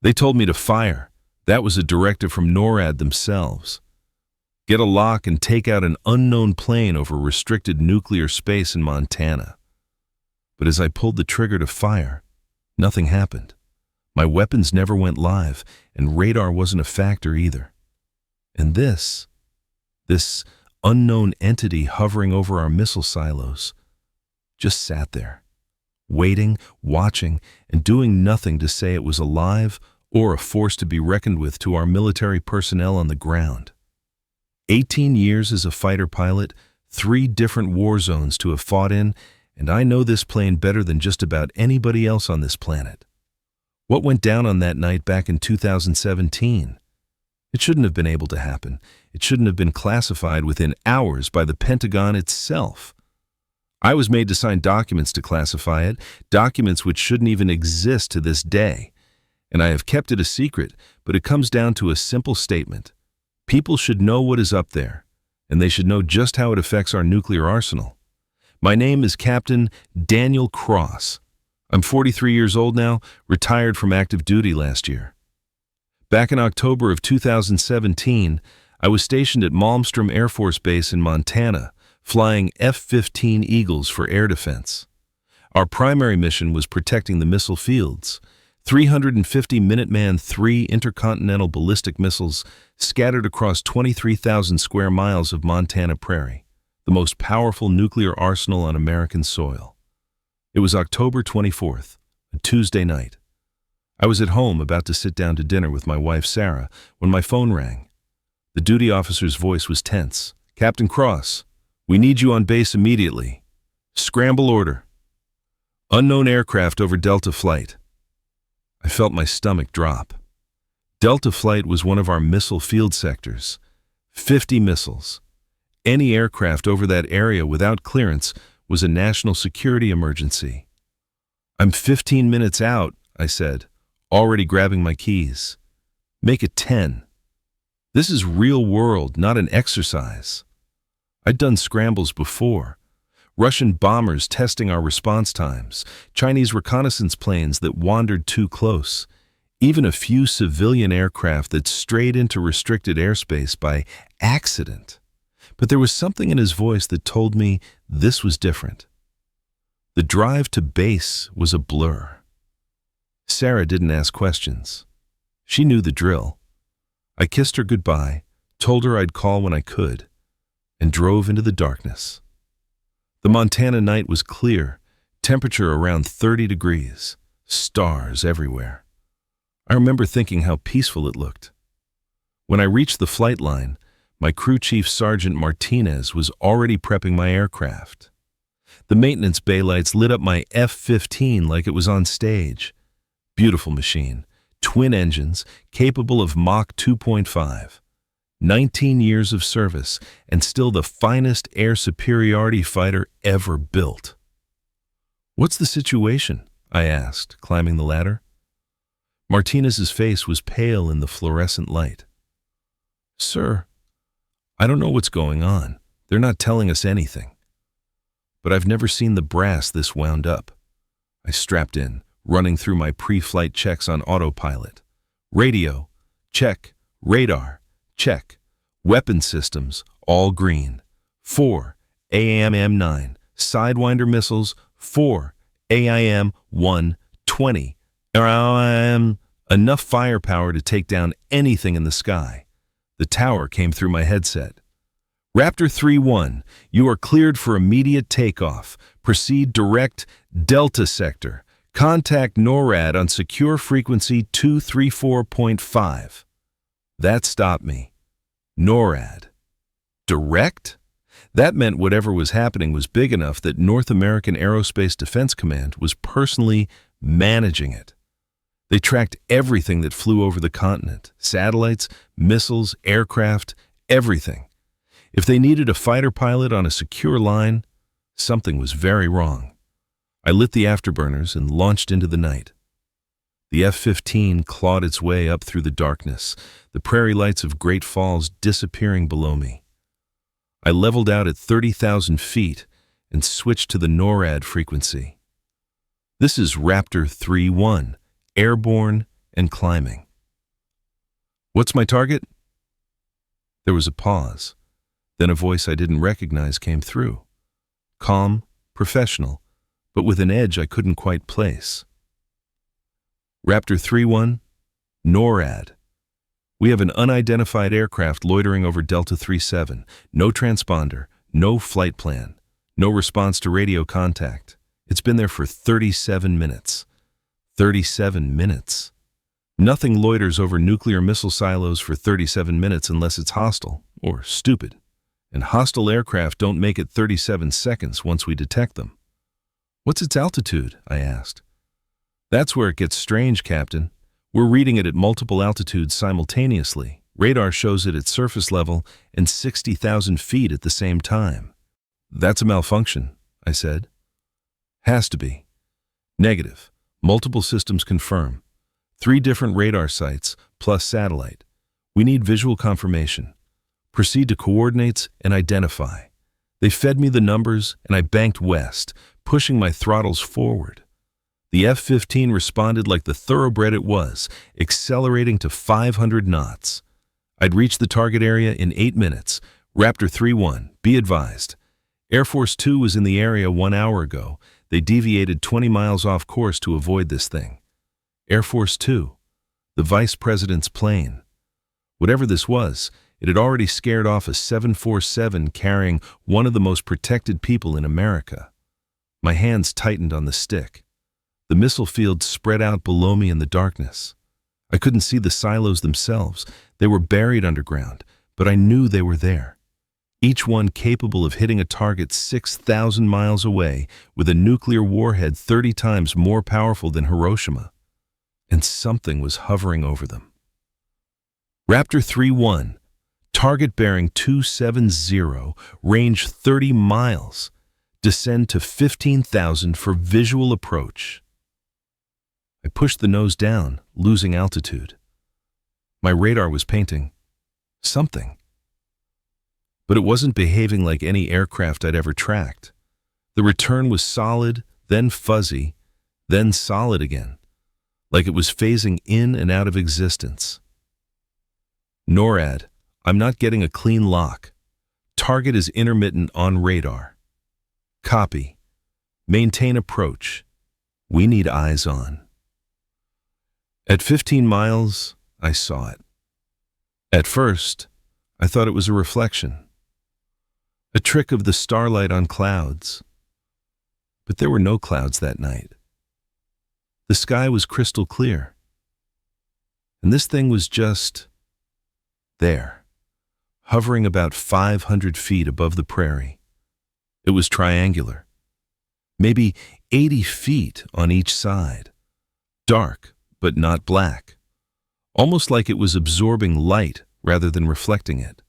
They told me to fire. That was a directive from NORAD themselves. Get a lock and take out an unknown plane over restricted nuclear space in Montana. But as I pulled the trigger to fire, nothing happened. My weapons never went live, and radar wasn't a factor either. And this unknown entity hovering over our missile silos, just sat there, waiting, watching, and doing nothing to say it was alive or a force to be reckoned with to our military personnel on the ground. 18 years as a fighter pilot, 3 different war zones to have fought in, and I know this plane better than just about anybody else on this planet. What went down on that night back in 2017? It shouldn't have been able to happen. It shouldn't have been classified within hours by the Pentagon itself. I was made to sign documents to classify it, documents which shouldn't even exist to this day. And I have kept it a secret, but it comes down to a simple statement. People should know what is up there, and they should know just how it affects our nuclear arsenal. My name is Captain Daniel Cross. I'm 43 years old now, retired from active duty last year. Back in October of 2017, I was stationed at Malmstrom Air Force Base in Montana, flying F-15 Eagles for air defense. Our primary mission was protecting the missile fields, 350 Minuteman III intercontinental ballistic missiles scattered across 23,000 square miles of Montana prairie, the most powerful nuclear arsenal on American soil. It was October 24th, a Tuesday night. I was at home about to sit down to dinner with my wife Sarah when my phone rang. The duty officer's voice was tense. "Captain Cross, we need you on base immediately. Scramble order. Unknown aircraft over Delta Flight." I felt my stomach drop. Delta Flight was one of our missile field sectors. 50 missiles. Any aircraft over that area without clearance was a national security emergency. "I'm 15 minutes out," I said, already grabbing my keys. "Make it 10. This is real world, not an exercise." I'd done scrambles before. Russian bombers testing our response times, Chinese reconnaissance planes that wandered too close, even a few civilian aircraft that strayed into restricted airspace by accident. But there was something in his voice that told me this was different. The drive to base was a blur. Sarah didn't ask questions. She knew the drill. I kissed her goodbye, told her I'd call when I could, and drove into the darkness. The Montana night was clear, temperature around 30 degrees, stars everywhere. I remember thinking how peaceful it looked. When I reached the flight line, my crew chief Sergeant Martinez was already prepping my aircraft. The maintenance bay lights lit up my F-15 like it was on stage. Beautiful machine, twin engines, capable of Mach 2.5. 19 years of service, and still the finest air superiority fighter ever built. "What's the situation?" I asked, climbing the ladder. Martinez's face was pale in the fluorescent light. "Sir, I don't know what's going on. They're not telling us anything. But I've never seen the brass this wound up." I strapped in, running through my pre-flight checks on autopilot. Radio, check. Radar, check. Weapon systems, all green. 4 AIM-9. Sidewinder missiles, 4 AIM-120. Enough firepower to take down anything in the sky. The tower came through my headset. "Raptor 3-1, you are cleared for immediate takeoff. Proceed direct Delta Sector. Contact NORAD on secure frequency 234.5. That stopped me. NORAD. Direct? That meant whatever was happening was big enough that North American Aerospace Defense Command was personally managing it. They tracked everything that flew over the continent, satellites, missiles, aircraft, everything. If they needed a fighter pilot on a secure line, something was very wrong. I lit the afterburners and launched into the night. The F-15 clawed its way up through the darkness, the prairie lights of Great Falls disappearing below me. I leveled out at 30,000 feet and switched to the NORAD frequency. "This is Raptor 3-1, airborne, and climbing. "What's my target?" There was a pause. Then a voice I didn't recognize came through. Calm, professional, but with an edge I couldn't quite place. "Raptor 3-1, NORAD. We have an unidentified aircraft loitering over Delta 37. No transponder, no flight plan, no response to radio contact. It's been there for 37 minutes. 37 minutes. Nothing loiters over nuclear missile silos for 37 minutes unless it's hostile or stupid. And hostile aircraft don't make it 37 seconds once we detect them." "What's its altitude?" I asked. "That's where it gets strange, Captain. We're reading it at multiple altitudes simultaneously. Radar shows it at surface level and 60,000 feet at the same time." "That's a malfunction," I said. "Has to be." "Negative. Multiple systems confirm. 3 different radar sites, plus satellite. We need visual confirmation. Proceed to coordinates and identify." They fed me the numbers, and I banked west, pushing my throttles forward. The F-15 responded like the thoroughbred it was, accelerating to 500 knots. I'd reached the target area in 8 minutes. Raptor 3-1, be advised. Air Force 2 was in the area 1 hour ago. They deviated 20 miles off course to avoid this thing. Air Force 2, the Vice President's plane. Whatever this was, it had already scared off a 747 carrying one of the most protected people in America. My hands tightened on the stick. The missile field spread out below me in the darkness. I couldn't see the silos themselves. They were buried underground, but I knew they were there. Each one capable of hitting a target 6,000 miles away with a nuclear warhead 30 times more powerful than Hiroshima. And something was hovering over them. Raptor 3-1, target bearing 270, range 30 miles. Descend to 15,000 for visual approach. I pushed the nose down, losing altitude. My radar was painting something. But it wasn't behaving like any aircraft I'd ever tracked. The return was solid, then fuzzy, then solid again, like it was phasing in and out of existence. "NORAD, I'm not getting a clean lock. Target is intermittent on radar." "Copy. Maintain approach. We need eyes on." At 15 miles, I saw it. At first, I thought it was a reflection, a trick of the starlight on clouds. But there were no clouds that night. The sky was crystal clear. And this thing was just there, hovering about 500 feet above the prairie. It was triangular, maybe 80 feet on each side, dark but not black, almost like it was absorbing light rather than reflecting it.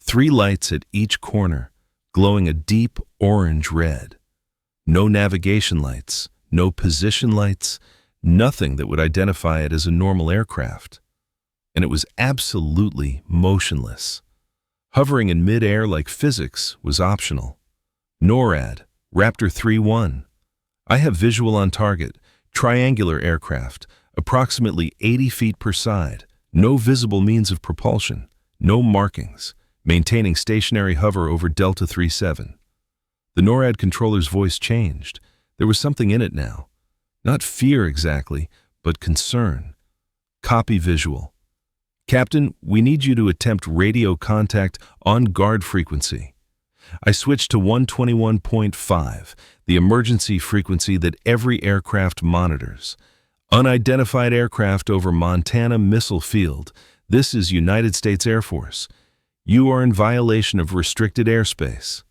3 lights at each corner, glowing a deep orange red. No navigation lights, no position lights, nothing that would identify it as a normal aircraft. And it was absolutely motionless. Hovering in mid-air like physics was optional. "NORAD, Raptor 3-1. I have visual on target, triangular aircraft, approximately 80 feet per side, no visible means of propulsion, no markings, maintaining stationary hover over Delta 37. The NORAD controller's voice changed. There was something in it now. Not fear exactly, but concern. "Copy visual. Captain, we need you to attempt radio contact on guard frequency." I switched to 121.5, the emergency frequency that every aircraft monitors. "Unidentified aircraft over Montana Missile Field. This is United States Air Force. You are in violation of restricted airspace.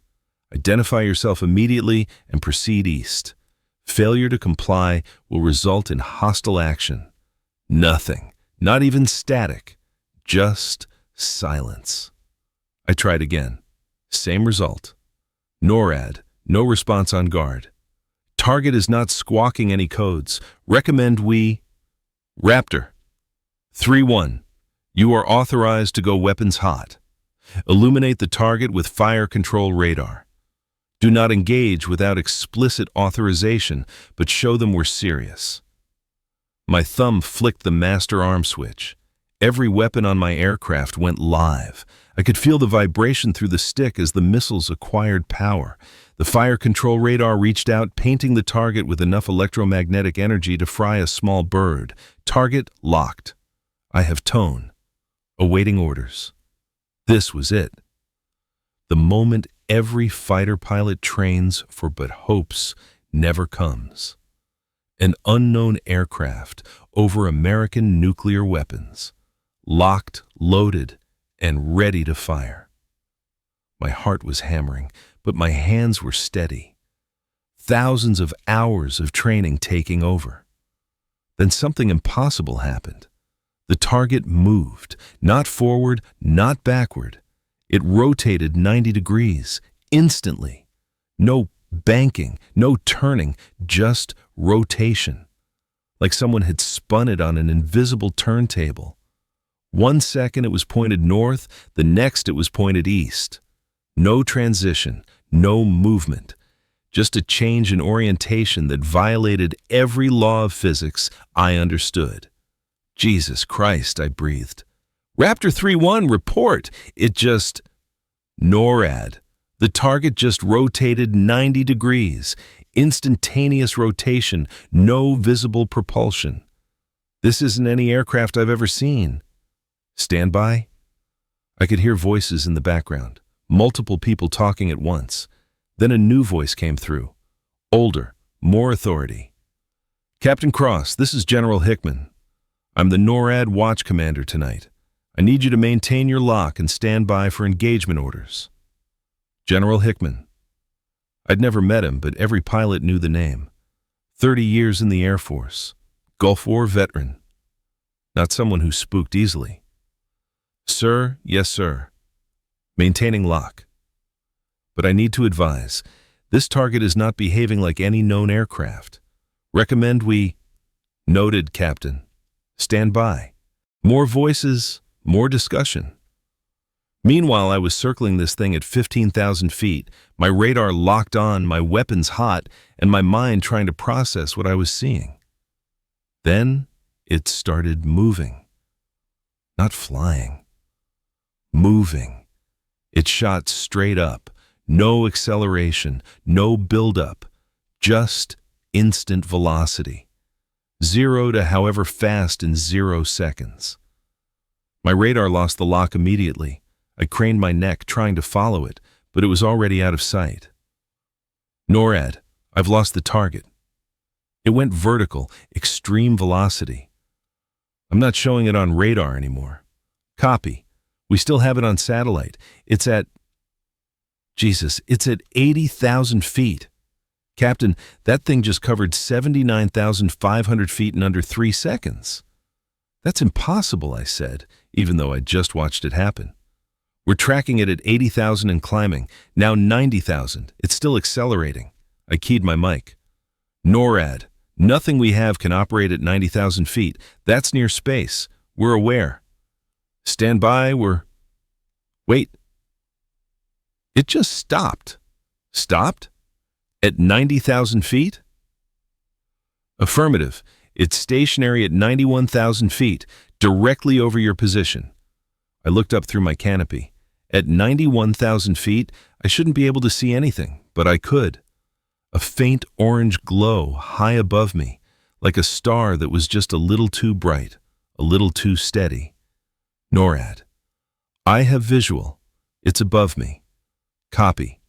Identify yourself immediately and proceed east. Failure to comply will result in hostile action." Nothing, not even static, just silence. I tried again. Same result. "NORAD, no response on guard. Target is not squawking any codes. Recommend we..." "Raptor 3-1, you are authorized to go weapons hot. Illuminate the target with fire control radar. Do not engage without explicit authorization, but show them we're serious." My thumb flicked the master arm switch. Every weapon on my aircraft went live. I could feel the vibration through the stick as the missiles acquired power. The fire control radar reached out, painting the target with enough electromagnetic energy to fry a small bird. Target locked. I have tone. Awaiting orders. This was it. The moment every fighter pilot trains for but hopes never comes. An unknown aircraft over American nuclear weapons. Locked, loaded, and ready to fire. My heart was hammering, but my hands were steady. Thousands of hours of training taking over. Then something impossible happened. The target moved, not forward, not backward. It rotated 90 degrees, instantly. No banking, no turning, just rotation. Like someone had spun it on an invisible turntable. 1 second it was pointed north, the next it was pointed east. No transition, no movement. Just a change in orientation that violated every law of physics I understood. Jesus Christ, I breathed. Raptor 3-1, report! It just... NORAD. The target just rotated 90 degrees. Instantaneous rotation, no visible propulsion. This isn't any aircraft I've ever seen. Stand by. I could hear voices in the background, multiple people talking at once. Then a new voice came through. Older, more authority. Captain Cross, this is General Hickman. I'm the NORAD watch commander tonight. I need you to maintain your lock and stand by for engagement orders. General Hickman. I'd never met him, but every pilot knew the name. 30 years in the Air Force. Gulf War veteran. Not someone who spooked easily. Sir, yes, sir. Maintaining lock. But I need to advise, this target is not behaving like any known aircraft. Recommend we... Noted, Captain. Stand by. More voices, more discussion. Meanwhile, I was circling this thing at 15,000 feet, my radar locked on, my weapons hot, and my mind trying to process what I was seeing. Then it started moving. Not flying. Moving. It shot straight up. No acceleration, no build-up. Just instant velocity. 0 to however fast in 0 seconds. My radar lost the lock immediately. I craned my neck trying to follow it, but it was already out of sight. NORAD, I've lost the target. It went vertical, extreme velocity. I'm not showing it on radar anymore. Copy. We still have it on satellite. It's at 80,000 feet. Captain, that thing just covered 79,500 feet in under 3 seconds. That's impossible, I said, even though I'd just watched it happen. We're tracking it at 80,000 and climbing, now 90,000. It's still accelerating. I keyed my mic. NORAD, nothing we have can operate at 90,000 feet. That's near space. We're aware. Stand by, Wait. It just stopped. Stopped? At 90,000 feet? Affirmative. It's stationary at 91,000 feet, directly over your position. I looked up through my canopy. At 91,000 feet, I shouldn't be able to see anything, but I could. A faint orange glow high above me, like a star that was just a little too bright, a little too steady. NORAD. I have visual. It's above me. Copy.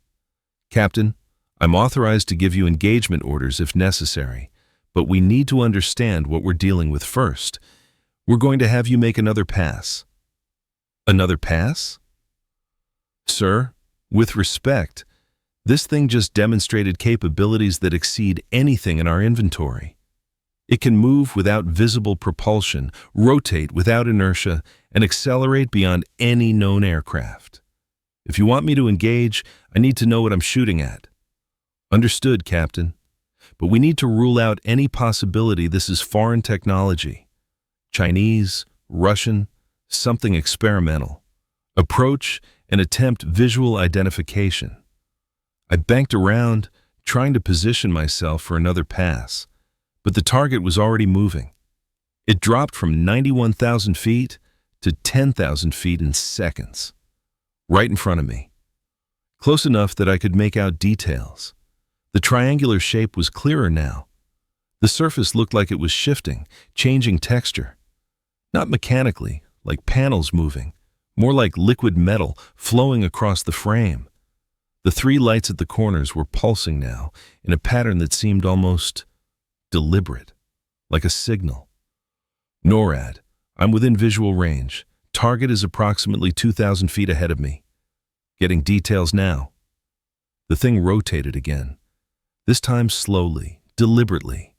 Captain, I'm authorized to give you engagement orders if necessary, but we need to understand what we're dealing with first. We're going to have you make another pass. Another pass? Sir, with respect, this thing just demonstrated capabilities that exceed anything in our inventory. It can move without visible propulsion, rotate without inertia, and accelerate beyond any known aircraft. If you want me to engage, I need to know what I'm shooting at. Understood, Captain. But we need to rule out any possibility this is foreign technology. Chinese, Russian, something experimental. Approach and attempt visual identification. I banked around, trying to position myself for another pass, but the target was already moving. It dropped from 91,000 feet to 10,000 feet in seconds, right in front of me, close enough that I could make out details. The triangular shape was clearer now. The surface looked like it was shifting, changing texture. Not mechanically, like panels moving, more like liquid metal flowing across the frame. The three lights at the corners were pulsing now in a pattern that seemed almost deliberate, like a signal. NORAD, I'm within visual range. Target is approximately 2,000 feet ahead of me. Getting details now. The thing rotated again, this time slowly, deliberately,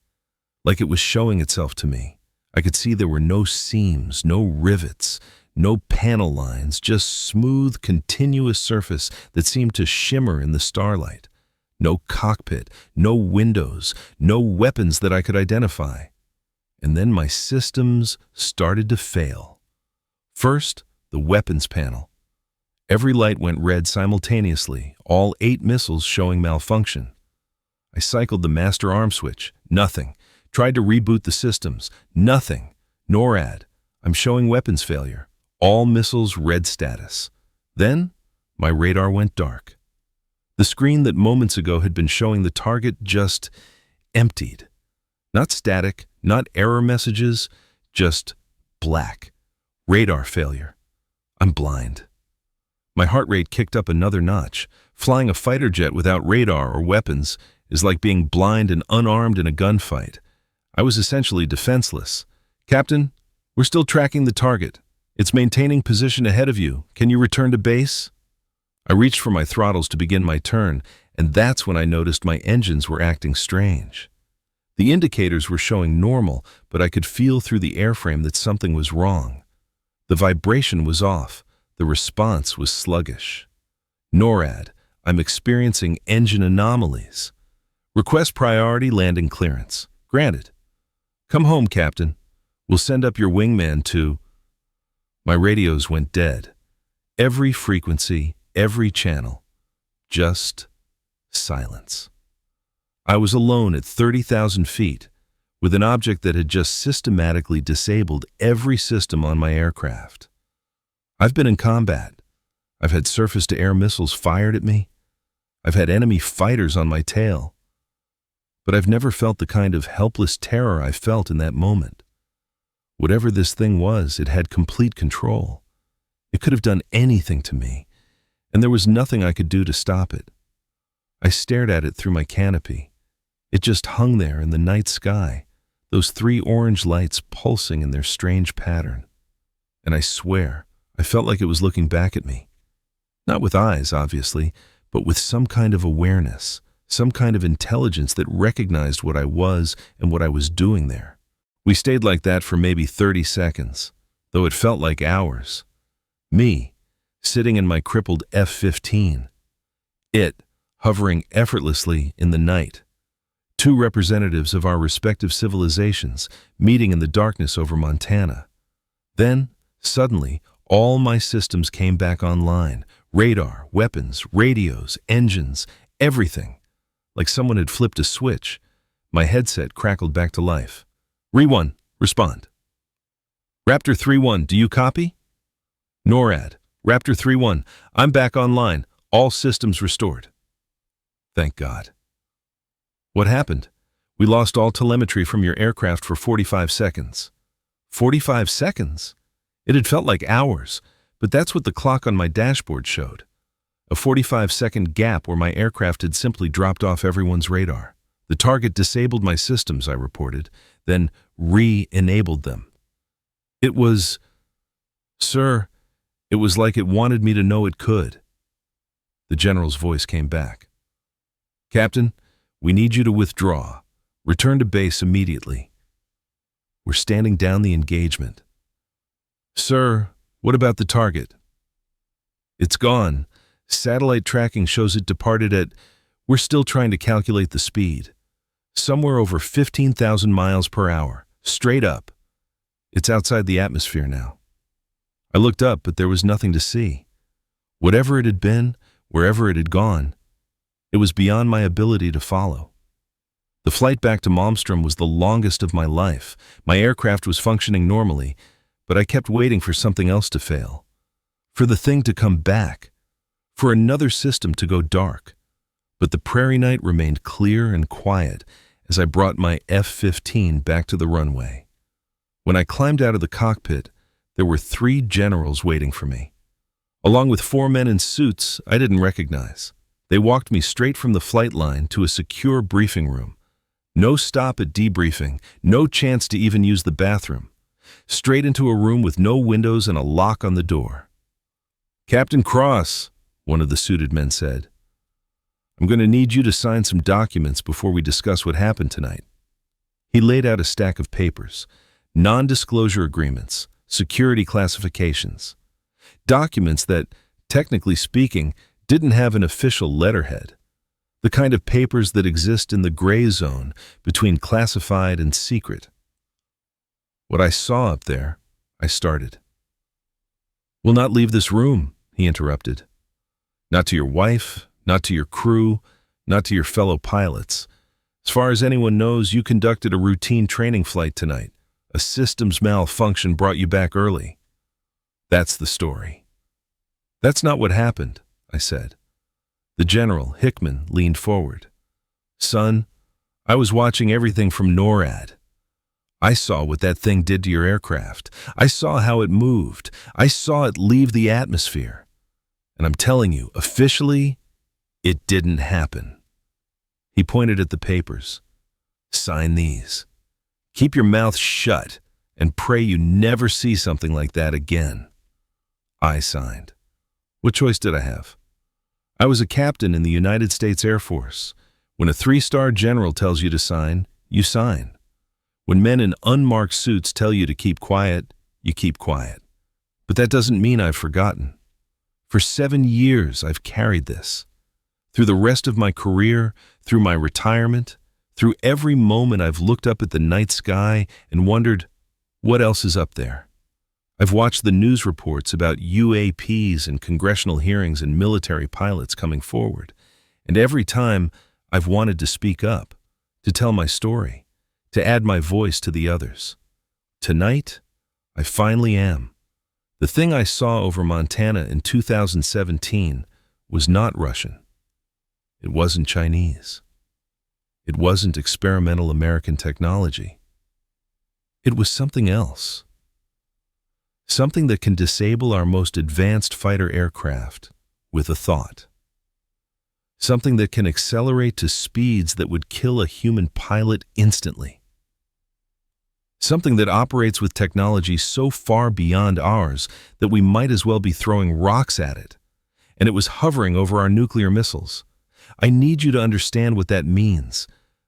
like it was showing itself to me. I could see there were no seams, no rivets, no panel lines, just smooth, continuous surface that seemed to shimmer in the starlight. No cockpit, no windows, no weapons that I could identify. And then my systems started to fail. First, the weapons panel. Every light went red simultaneously, all 8 missiles showing malfunction. I cycled the master arm switch, nothing. Tried to reboot the systems, nothing. NORAD, I'm showing weapons failure. All missiles red status. Then, my radar went dark. The screen that moments ago had been showing the target just emptied. Not static, not error messages, just black. Radar failure. I'm blind. My heart rate kicked up another notch. Flying a fighter jet without radar or weapons is like being blind and unarmed in a gunfight. I was essentially defenseless. Captain, we're still tracking the target. It's maintaining position ahead of you. Can you return to base? I reached for my throttles to begin my turn, and that's when I noticed my engines were acting strange. The indicators were showing normal, but I could feel through the airframe that something was wrong. The vibration was off. The response was sluggish. NORAD, I'm experiencing engine anomalies. Request priority landing clearance. Granted. Come home, Captain. We'll send up your wingman to... My radios went dead. Every frequency, every channel. Just silence. I was alone at 30,000 feet, with an object that had just systematically disabled every system on my aircraft. I've been in combat. I've had surface-to-air missiles fired at me. I've had enemy fighters on my tail. But I've never felt the kind of helpless terror I felt in that moment. Whatever this thing was, it had complete control. It could have done anything to me, and there was nothing I could do to stop it. I stared at it through my canopy. It just hung there in the night sky, those 3 orange lights pulsing in their strange pattern. And I swear, I felt like it was looking back at me. Not with eyes, obviously, but with some kind of awareness, some kind of intelligence that recognized what I was and what I was doing there. We stayed like that for maybe 30 seconds, though it felt like hours. Me, sitting in my crippled F-15. It, hovering effortlessly in the night. 2 representatives of our respective civilizations meeting in the darkness over Montana. Then, suddenly, all my systems came back online. Radar, weapons, radios, engines, everything. Like someone had flipped a switch. My headset crackled back to life. Re-1, respond. Raptor 3-1, do you copy? NORAD, Raptor 3-1, I'm back online. All systems restored. Thank God. What happened? We lost all telemetry from your aircraft for 45 seconds. 45 seconds? It had felt like hours, but that's what the clock on my dashboard showed. A 45-second gap where my aircraft had simply dropped off everyone's radar. The target disabled my systems, I reported, then re-enabled them. It was... Sir, it was like it wanted me to know it could. The general's voice came back. Captain, we need you to withdraw. Return to base immediately. We're standing down the engagement. Sir, what about the target? It's gone. Satellite tracking shows it departed at... We're still trying to calculate the speed. Somewhere over 15,000 miles per hour, straight up. It's outside the atmosphere now. I looked up, but there was nothing to see. Whatever it had been, wherever it had gone, it was beyond my ability to follow. The flight back to Malmstrom was the longest of my life. My aircraft was functioning normally, but I kept waiting for something else to fail. For the thing to come back. For another system to go dark. But the prairie night remained clear and quiet as I brought my F-15 back to the runway. When I climbed out of the cockpit, there were 3 generals waiting for me, along with 4 men in suits I didn't recognize. They walked me straight from the flight line to a secure briefing room. No stop at debriefing, no chance to even use the bathroom. Straight into a room with no windows and a lock on the door. "Captain Cross," one of the suited men said, "I'm going to need you to sign some documents before we discuss what happened tonight." He laid out a stack of papers, non-disclosure agreements, security classifications, documents that, technically speaking, didn't have an official letterhead, the kind of papers that exist in the gray zone between classified and secret. "What I saw up there," I started. "Will not leave this room," he interrupted. "Not to your wife, not to your crew, not to your fellow pilots. As far as anyone knows, you conducted a routine training flight tonight. A systems malfunction brought you back early. That's the story." "That's not what happened," I said. The general, Hickman, leaned forward. "Son, I was watching everything from NORAD. I saw what that thing did to your aircraft. I saw how it moved. I saw it leave the atmosphere. And I'm telling you, officially, it didn't happen." He pointed at the papers. "Sign these. Keep your mouth shut and pray you never see something like that again." I signed. What choice did I have? I was a captain in the United States Air Force. When a 3-star general tells you to sign, you sign. When men in unmarked suits tell you to keep quiet, you keep quiet. But that doesn't mean I've forgotten. For 7 years, I've carried this. Through the rest of my career, through my retirement, through every moment I've looked up at the night sky and wondered, what else is up there? I've watched the news reports about UAPs and congressional hearings and military pilots coming forward, and every time I've wanted to speak up, to tell my story, to add my voice to the others. Tonight, I finally am. The thing I saw over Montana in 2017 was not Russian. It wasn't Chinese. It wasn't experimental American technology. It was something else. Something that can disable our most advanced fighter aircraft with a thought. Something that can accelerate to speeds that would kill a human pilot instantly. Something that operates with technology so far beyond ours that we might as well be throwing rocks at it. And it was hovering over our nuclear missiles. I need you to understand what that means.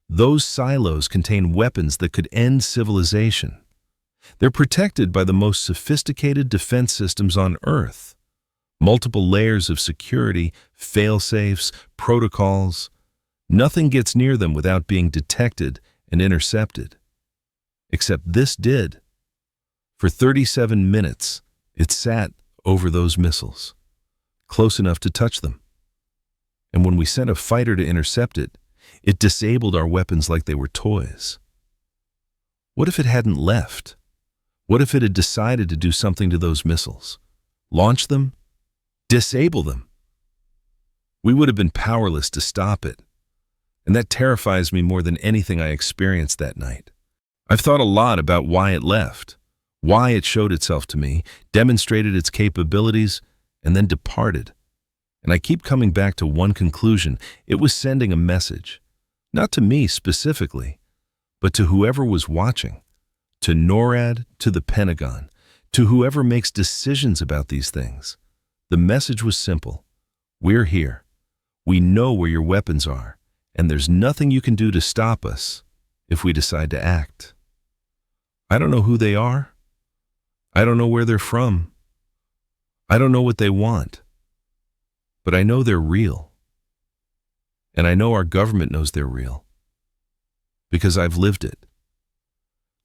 Those silos contain weapons that could end civilization. They're protected by the most sophisticated defense systems on Earth. Multiple layers of security, fail-safes, protocols. Nothing gets near them without being detected and intercepted. Except this did. For 37 minutes, it sat over those missiles, close enough to touch them. And when we sent a fighter to intercept it, it disabled our weapons like they were toys. What if it hadn't left? What if it had decided to do something to those missiles? Launch them? Disable them? We would have been powerless to stop it. And that terrifies me more than anything I experienced that night. I've thought a lot about why it left, why it showed itself to me, demonstrated its capabilities, and then departed. And I keep coming back to one conclusion. It was sending a message, not to me specifically, but to whoever was watching, to NORAD, to the Pentagon, to whoever makes decisions about these things. The message was simple. We're here. We know where your weapons are, and there's nothing you can do to stop us if we decide to act. I don't know who they are. I don't know where they're from. I don't know what they want. But I know they're real. And I know our government knows they're real. Because I've lived it.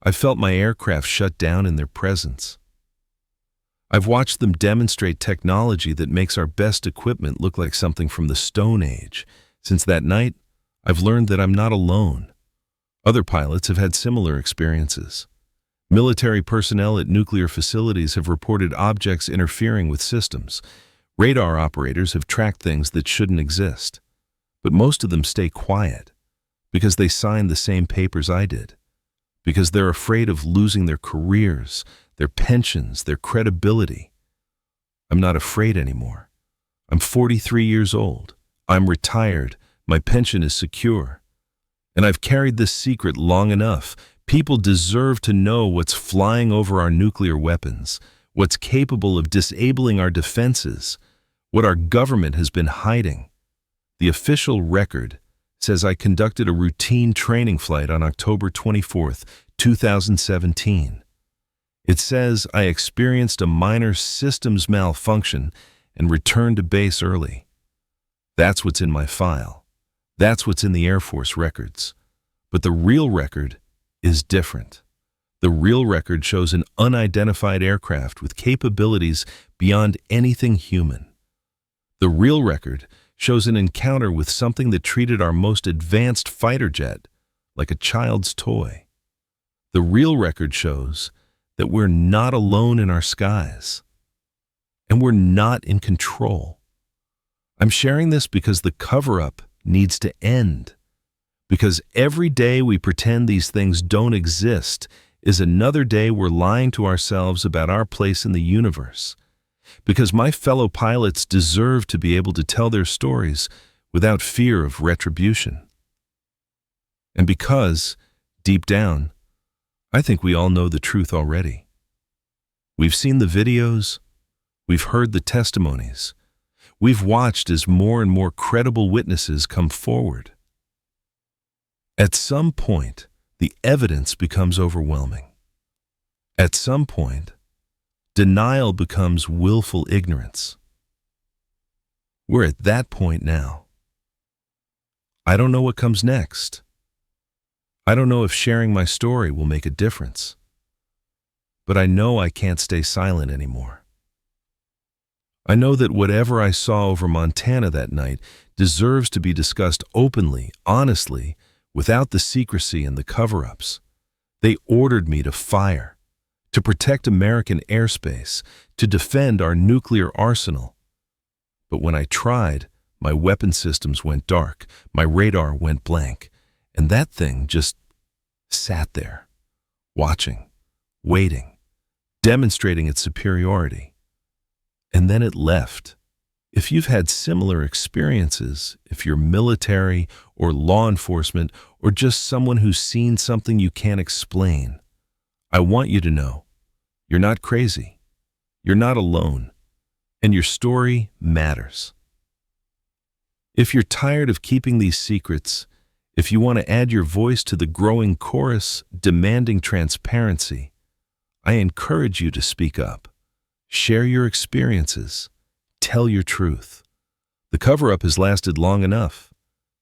I've felt my aircraft shut down in their presence. I've watched them demonstrate technology that makes our best equipment look like something from the Stone Age. Since that night, I've learned that I'm not alone. Other pilots have had similar experiences. Military personnel at nuclear facilities have reported objects interfering with systems. Radar operators have tracked things that shouldn't exist. But most of them stay quiet because they signed the same papers I did, because they're afraid of losing their careers, their pensions, their credibility. I'm not afraid anymore. I'm 43 years old. I'm retired. My pension is secure. And I've carried this secret long enough. People deserve to know what's flying over our nuclear weapons, what's capable of disabling our defenses, what our government has been hiding. The official record says I conducted a routine training flight on October 24th, 2017. It says I experienced a minor systems malfunction and returned to base early. That's what's in my file. That's what's in the Air Force records. But the real record is different. The real record shows an unidentified aircraft with capabilities beyond anything human. The real record shows an encounter with something that treated our most advanced fighter jet like a child's toy. The real record shows that we're not alone in our skies, and we're not in control. I'm sharing this because the cover-up needs to end, because every day we pretend these things don't exist is another day we're lying to ourselves about our place in the universe, because my fellow pilots deserve to be able to tell their stories without fear of retribution. And because, deep down, I think we all know the truth already. We've seen the videos, we've heard the testimonies, we've watched as more and more credible witnesses come forward. At some point, the evidence becomes overwhelming. At some point, denial becomes willful ignorance. We're at that point now. I don't know what comes next. I don't know if sharing my story will make a difference. But I know I can't stay silent anymore. I know that whatever I saw over Montana that night deserves to be discussed openly, honestly, without the secrecy and the cover-ups. They ordered me to fire, to protect American airspace, to defend our nuclear arsenal. But when I tried, my weapon systems went dark, my radar went blank, and that thing just sat there, watching, waiting, demonstrating its superiority. And then it left. If you've had similar experiences, if you're military or law enforcement or just someone who's seen something you can't explain, I want you to know you're not crazy, you're not alone, and your story matters. If you're tired of keeping these secrets, if you want to add your voice to the growing chorus demanding transparency, I encourage you to speak up. Share your experiences. Tell your truth. The cover-up has lasted long enough.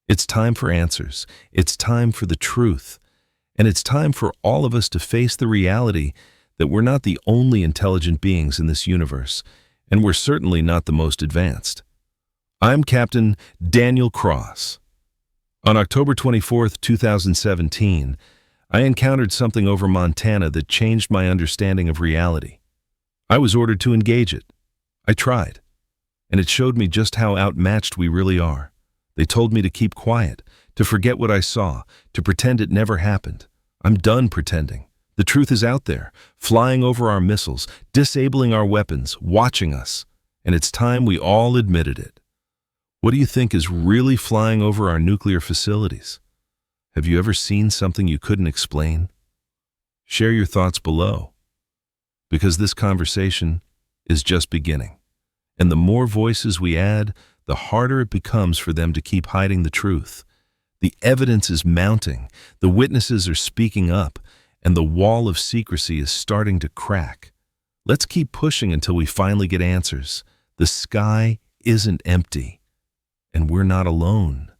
It's time for answers. It's time for the truth. And it's time for all of us to face the reality that we're not the only intelligent beings in this universe, and we're certainly not the most advanced. I'm Captain Daniel Cross. On October 24th, 2017, I encountered something over Montana that changed my understanding of reality. I was ordered to engage it. I tried, and it showed me just how outmatched we really are. They told me to keep quiet, to forget what I saw, to pretend it never happened. I'm done pretending. The truth is out there, flying over our missiles, disabling our weapons, watching us, and it's time we all admitted it. What do you think is really flying over our nuclear facilities? Have you ever seen something you couldn't explain? Share your thoughts below, because this conversation is just beginning. And the more voices we add, the harder it becomes for them to keep hiding the truth. The evidence is mounting, the witnesses are speaking up, and the wall of secrecy is starting to crack. Let's keep pushing until we finally get answers. The sky isn't empty. And we're not alone.